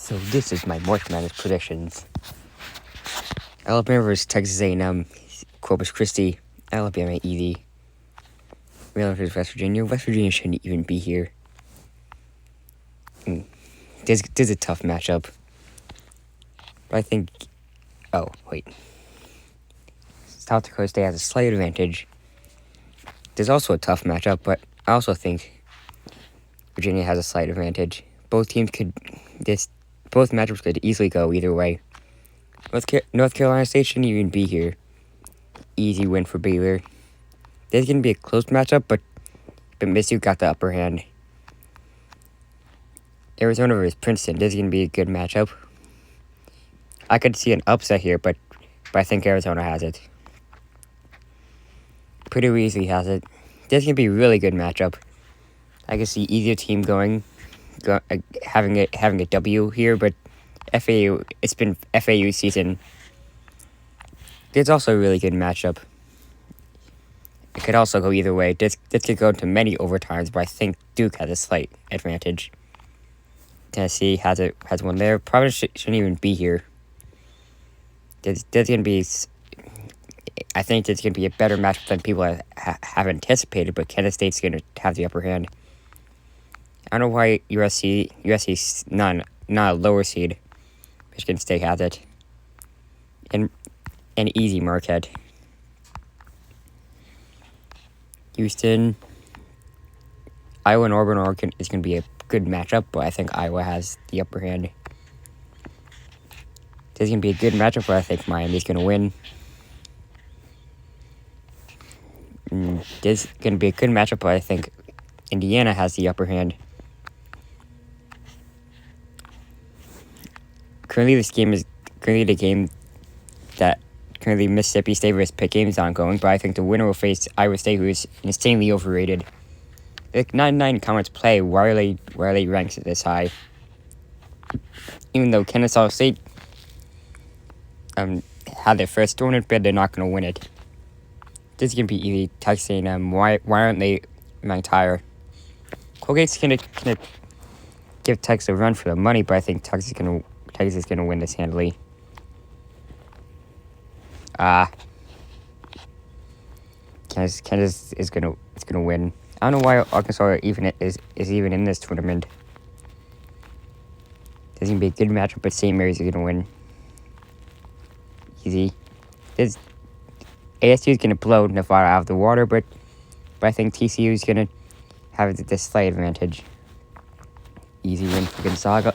So this is my March Madness predictions. Alabama versus Texas A&M, Corpus Christi, Alabama easy. Maryland versus West Virginia. West Virginia shouldn't even be here. This is a tough matchup. But I think... Oh, wait. South Dakota State has a slight advantage. There's also a tough matchup, but I also think Virginia has a slight advantage. Both matchups could easily go either way. North Carolina State shouldn't even be here. Easy win for Baylor. This is going to be a close matchup, but Mizzou got the upper hand. Arizona versus Princeton. This is going to be a good matchup. I could see an upset here, but I think Arizona has it. Purdue easily has it. This is going to be a really good matchup. I can see either team having a W here, but FAU, it's been FAU season. It's also a really good matchup. It could also go either way. This could go into many overtimes, but I think Duke has a slight advantage. Tennessee has one there. Probably shouldn't even be here. There's gonna be. I think there's gonna be a better matchup than people have anticipated, but Kansas State's gonna have the upper hand. I don't know why USC's not a lower seed. Michigan State has it. And an easy Marquette. Houston, Iowa and Auburn, Oregon is going to be a good matchup, but I think Iowa has the upper hand. This is going to be a good matchup, but I think Miami's going to win. This is going to be a good matchup, but I think Indiana has the upper hand. Currently, the game that currently Mississippi State versus Pitt game is ongoing, but I think the winner will face Iowa State, who is insanely overrated. Like 99 comments play, why are they ranked this high? Even though Kennesaw State had their first tournament bid, they're not going to win it. This is going to be easy. Texas A&M, why aren't they ranked higher? Colgate's going to give Texas a run for the money, but I think Texas is going to win this handily. Kansas is gonna win. I don't know why Arkansas is even in this tournament. This is gonna be a good matchup, but St. Mary's is gonna win. Easy. ASU is gonna blow Nevada out of the water, but I think TCU is gonna have this slight advantage. Easy win for Gonzaga.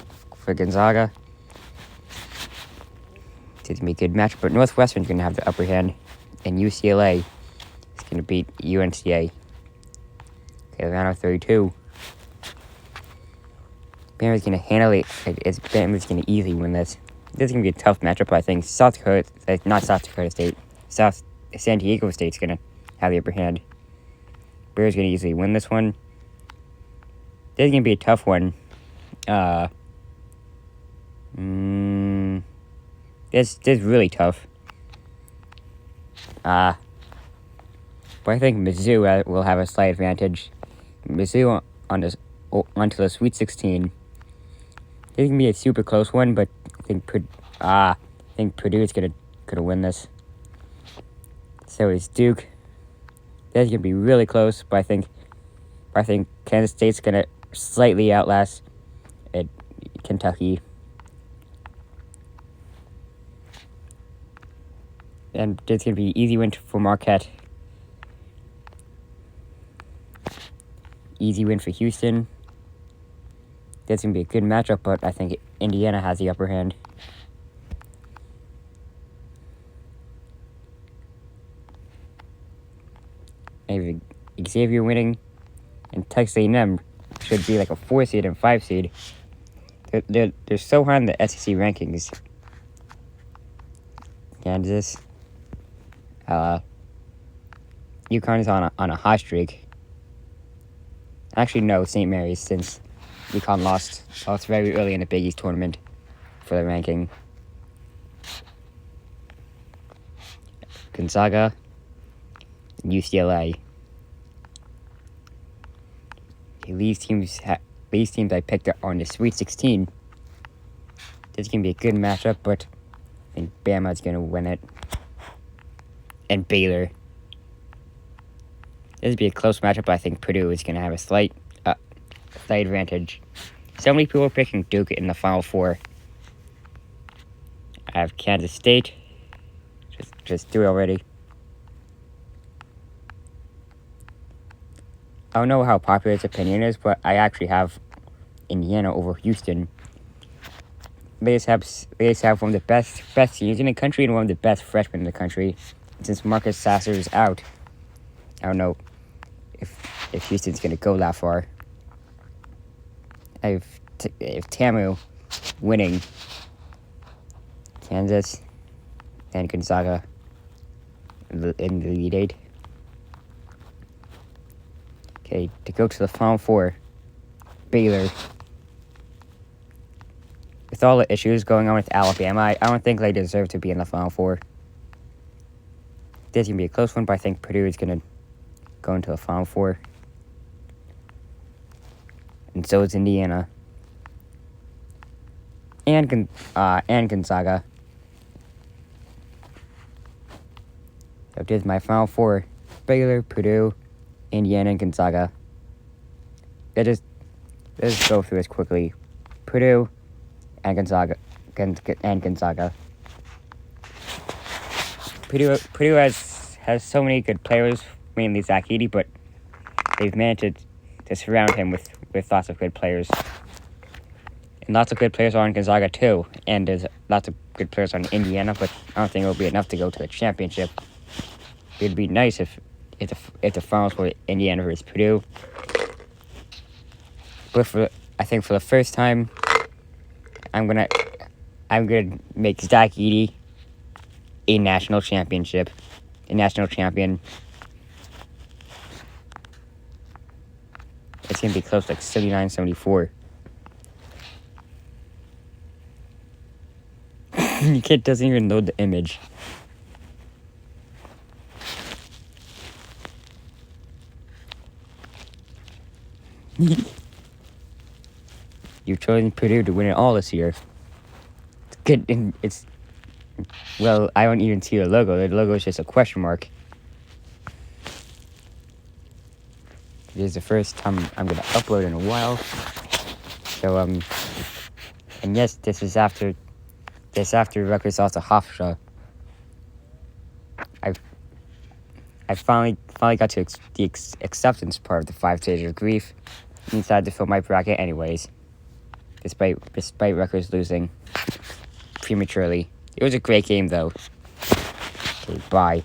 It's gonna be a good matchup, but Northwestern's gonna have the upper hand, and UCLA is gonna beat UNCA. Okay, round of 32. Bama's gonna handle it. Bama's gonna easily win this. This is gonna be a tough matchup, but I think San Diego State's gonna have the upper hand. Bears gonna easily win this one. This is gonna be a tough one. This is really tough. But I think Mizzou will have a slight advantage. Mizzou onto the Sweet 16. This can be a super close one, but I think Purdue is gonna win this. So is Duke. That's gonna be really close, but I think Kansas State's gonna slightly outlast Kentucky. And it's going to be an easy win for Marquette. Easy win for Houston. That's going to be a good matchup, but I think Indiana has the upper hand. Maybe Xavier winning. And Texas A&M should be like a 4 seed and 5 seed. They're so high in the SEC rankings. Kansas. UConn is on a hot streak. Actually, no, St. Mary's, since UConn lost very early in the Big East tournament for the ranking. Gonzaga, UCLA. These teams I picked up on the Sweet 16. This is going to be a good matchup, but I think Bama's going to win it. And Baylor. This would be a close matchup, but I think Purdue is going to have a slight advantage. So many people are picking Duke in the Final Four. I have Kansas State. Just do it already. I don't know how popular this opinion is, but I actually have Indiana over Houston. They just have one of the best teams in the country and one of the best freshmen in the country. Since Marcus Sasser is out, I don't know if Houston's going to go that far. I have TAMU winning Kansas and Gonzaga in the Elite Eight. Okay, to go to the Final Four, Baylor. With all the issues going on with Alabama, I don't think they deserve to be in the Final Four. This is going to be a close one, but I think Purdue is going to go into the Final Four. And so is Indiana. And Gonzaga. So this is my Final Four. Baylor, Purdue, Indiana, and Gonzaga. Let's just go through this quickly. Purdue and Gonzaga. Purdue has so many good players, mainly Zach Edey, but they've managed to surround him with lots of good players. And lots of good players are on Gonzaga too, and there's lots of good players on Indiana, but I don't think it'll be enough to go to the championship. It'd be nice if the finals were Indiana versus Purdue. But I think for the first time, I'm gonna make Zach Edey a national champion. It's gonna be close, like 79-74. Your kid doesn't even load the image. You've chosen Purdue to win it all this year. It's good. Well, I don't even see the logo. The logo is just a question mark. It is the first time I'm gonna upload in a while. So and yes, this is after Rutgers lost to Hofstra. I finally got to the acceptance part of the 5 stages of grief, and decided to fill my bracket anyways. Despite Rutgers losing prematurely. It was a great game though. Okay, bye.